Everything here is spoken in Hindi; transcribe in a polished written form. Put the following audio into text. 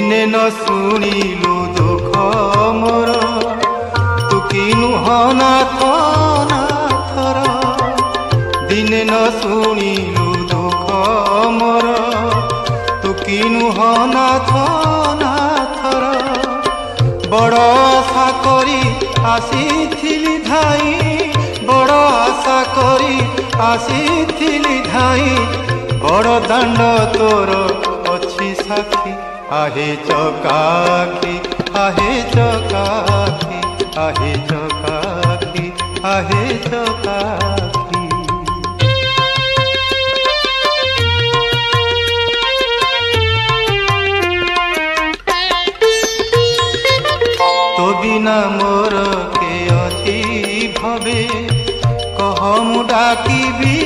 दिने न शुणिलु दुख मोर तू किनु नाथ नाथर दिने न शुणिलु दुख मोर तू किनु नाथ नाथर बड़ आशा करी आसीथिली धाई बड़ आशा करी आसीथिली धाई बड़ दांड तोर अच्छी साक्षी आहे चकाखी आहे चकाखी आहे चकाखी आहे चकाखी। तो बिना मोर के अच्छी भवे कह मु डाकी भी